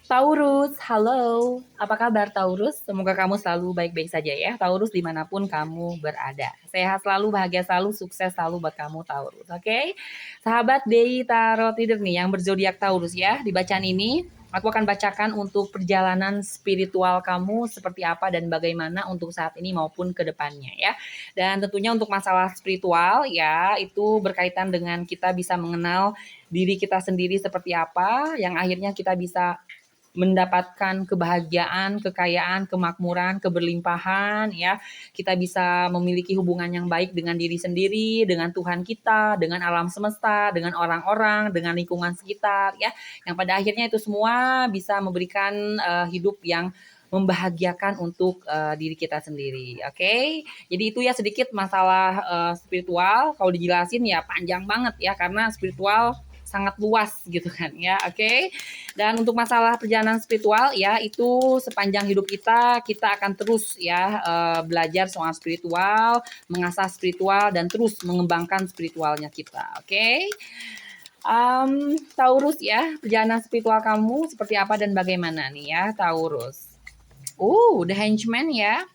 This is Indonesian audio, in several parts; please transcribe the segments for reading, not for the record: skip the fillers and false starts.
Taurus, halo. Apa kabar Taurus? Semoga kamu selalu baik-baik saja ya. Taurus dimanapun kamu berada. Sehat selalu, bahagia selalu, sukses selalu buat kamu Taurus. Oke? Sahabat Dei Tarot Reader nih yang berzodiak Taurus ya. Di bacaan ini aku akan bacakan untuk perjalanan spiritual kamu seperti apa dan bagaimana untuk saat ini maupun ke depannya ya. Dan tentunya untuk masalah spiritual ya itu berkaitan dengan kita bisa mengenal diri kita sendiri seperti apa yang akhirnya kita bisa mendapatkan kebahagiaan, kekayaan, kemakmuran, keberlimpahan ya. Kita bisa memiliki hubungan yang baik dengan diri sendiri, dengan Tuhan kita, dengan alam semesta, dengan orang-orang, dengan lingkungan sekitar ya. Yang pada akhirnya itu semua bisa memberikan hidup yang membahagiakan untuk diri kita sendiri. Oke. Jadi itu ya sedikit masalah spiritual. Kalau dijelasin ya panjang banget ya karena spiritual sangat luas gitu kan ya. Oke. Dan untuk masalah perjalanan spiritual ya itu sepanjang hidup kita akan terus ya belajar soal spiritual, mengasah spiritual dan terus mengembangkan spiritualnya kita. Oke. Taurus ya, perjalanan spiritual kamu seperti apa dan bagaimana nih ya Taurus. The Henchman ya.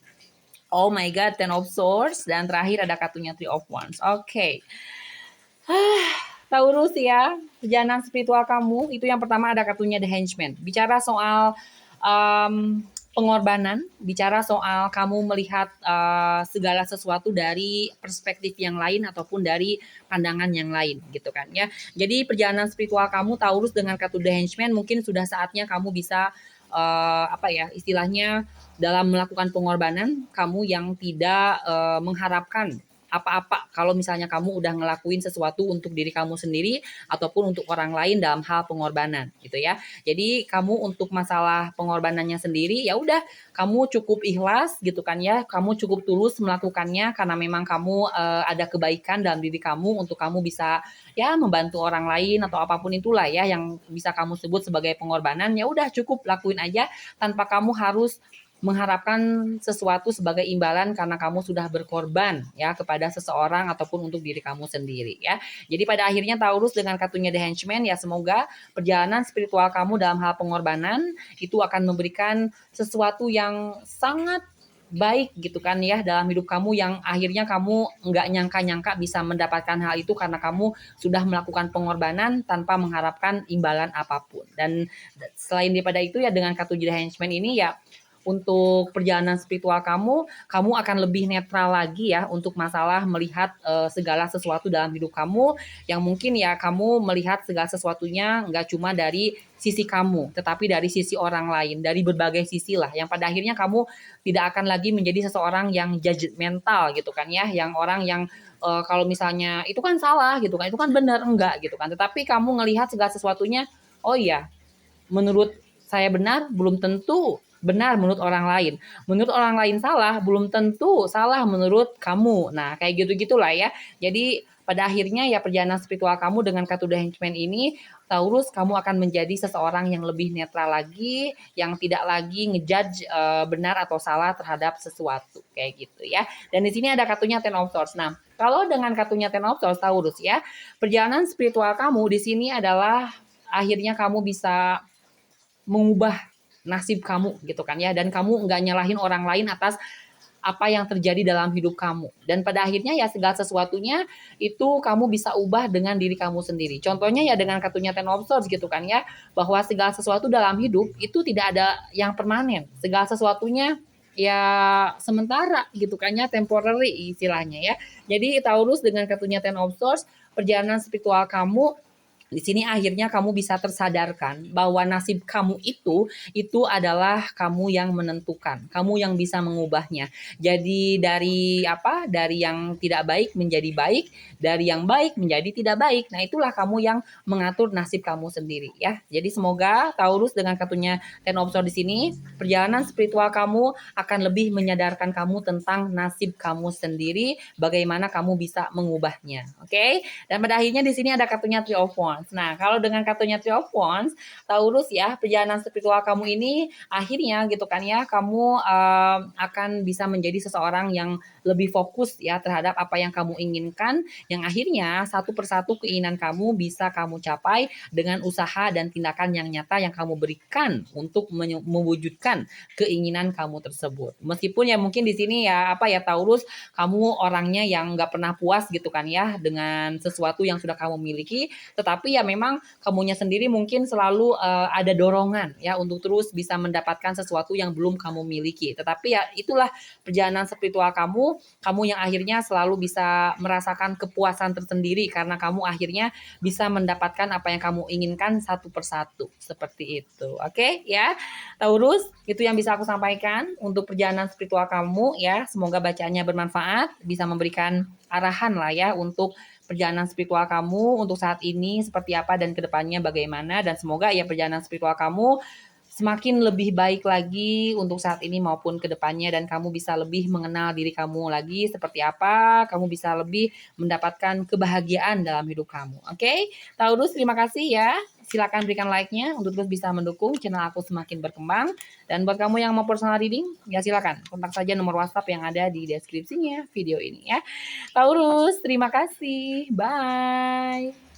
Oh my God, Ten of Swords dan terakhir ada kartunya Three of Wands. Oke. Taurus ya, perjalanan spiritual kamu itu yang pertama ada kartunya The Henchman. Bicara soal pengorbanan, bicara soal kamu melihat segala sesuatu dari perspektif yang lain ataupun dari pandangan yang lain gitu kan ya. Jadi perjalanan spiritual kamu Taurus dengan kartu The Henchman mungkin sudah saatnya kamu bisa istilahnya dalam melakukan pengorbanan kamu yang tidak mengharapkan apa-apa kalau misalnya kamu udah ngelakuin sesuatu untuk diri kamu sendiri ataupun untuk orang lain dalam hal pengorbanan gitu ya. Jadi kamu untuk masalah pengorbanannya sendiri ya udah kamu cukup ikhlas gitu kan ya. Kamu cukup tulus melakukannya karena memang kamu ada kebaikan dalam diri kamu untuk kamu bisa ya membantu orang lain atau apapun itulah ya yang bisa kamu sebut sebagai pengorbanan. Ya udah cukup lakuin aja tanpa kamu harus mengharapkan sesuatu sebagai imbalan karena kamu sudah berkorban ya kepada seseorang ataupun untuk diri kamu sendiri ya. Jadi pada akhirnya Taurus dengan kartunya The Henchman ya semoga perjalanan spiritual kamu dalam hal pengorbanan itu akan memberikan sesuatu yang sangat baik gitu kan ya dalam hidup kamu yang akhirnya kamu nggak nyangka-nyangka bisa mendapatkan hal itu karena kamu sudah melakukan pengorbanan tanpa mengharapkan imbalan apapun. Dan selain daripada itu ya dengan kartu The Henchman ini ya untuk perjalanan spiritual kamu akan lebih netral lagi ya untuk masalah melihat segala sesuatu dalam hidup kamu yang mungkin ya kamu melihat segala sesuatunya nggak cuma dari sisi kamu, tetapi dari sisi orang lain, dari berbagai sisi lah. Yang pada akhirnya kamu tidak akan lagi menjadi seseorang yang judgmental gitu kan ya, yang orang yang kalau misalnya itu kan salah gitu kan, itu kan benar enggak gitu kan. Tetapi kamu ngelihat segala sesuatunya, oh iya, menurut saya benar belum tentu benar menurut orang lain. Menurut orang lain salah belum tentu salah menurut kamu. Nah, kayak gitu-gitulah ya. Jadi pada akhirnya ya perjalanan spiritual kamu dengan kartu The Henchman ini Taurus kamu akan menjadi seseorang yang lebih netral lagi, yang tidak lagi ngejudge benar atau salah terhadap sesuatu kayak gitu ya. Dan di sini ada kartunya Ten of Swords. Nah, kalau dengan kartunya Ten of Swords Taurus ya, perjalanan spiritual kamu di sini adalah akhirnya kamu bisa mengubah nasib kamu gitu kan ya dan kamu nggak nyalahin orang lain atas apa yang terjadi dalam hidup kamu dan pada akhirnya ya segala sesuatunya itu kamu bisa ubah dengan diri kamu sendiri. Contohnya ya dengan kartunya Ten of Swords gitu kan ya bahwa segala sesuatu dalam hidup itu tidak ada yang permanen, segala sesuatunya ya sementara gitu kan ya, temporary istilahnya ya. Jadi Taurus dengan kartunya Ten of Swords perjalanan spiritual kamu di sini akhirnya kamu bisa tersadarkan bahwa nasib kamu itu adalah kamu yang menentukan, kamu yang bisa mengubahnya. Jadi dari apa? Dari yang tidak baik menjadi baik, dari yang baik menjadi tidak baik. Nah, itulah kamu yang mengatur nasib kamu sendiri ya. Jadi semoga Taurus dengan kartunya Ten of Swords di sini, perjalanan spiritual kamu akan lebih menyadarkan kamu tentang nasib kamu sendiri, bagaimana kamu bisa mengubahnya. Oke? Dan pada akhirnya di sini ada kartunya Three of Wands. Wands. Nah, kalau dengan kartunya Three of Wands, Taurus ya, perjalanan spiritual kamu ini akhirnya gitu kan ya, kamu akan bisa menjadi seseorang yang lebih fokus ya terhadap apa yang kamu inginkan, yang akhirnya satu persatu keinginan kamu bisa kamu capai dengan usaha dan tindakan yang nyata yang kamu berikan untuk mewujudkan keinginan kamu tersebut. Meskipun ya mungkin di sini ya apa ya Taurus, kamu orangnya yang nggak pernah puas gitu kan ya dengan sesuatu yang sudah kamu miliki, tetapi ya memang kamunya sendiri mungkin selalu ada dorongan ya untuk terus bisa mendapatkan sesuatu yang belum kamu miliki. Tetapi ya itulah perjalanan spiritual kamu, kamu yang akhirnya selalu bisa merasakan kepuasan tersendiri karena kamu akhirnya bisa mendapatkan apa yang kamu inginkan satu persatu. Seperti itu. Oke ya. Taurus, itu yang bisa aku sampaikan untuk perjalanan spiritual kamu ya. Semoga bacaannya bermanfaat, bisa memberikan arahan lah ya untuk perjalanan spiritual kamu untuk saat ini seperti apa dan kedepannya bagaimana, dan semoga ya perjalanan spiritual kamu semakin lebih baik lagi untuk saat ini maupun kedepannya, dan kamu bisa lebih mengenal diri kamu lagi seperti apa, kamu bisa lebih mendapatkan kebahagiaan dalam hidup kamu. Oke, Taurus, terima kasih ya. Silakan berikan like-nya untuk terus bisa mendukung channel aku semakin berkembang. Dan buat kamu yang mau personal reading, ya silakan kontak saja nomor WhatsApp yang ada di deskripsinya video ini ya. Taurus, terima kasih. Bye.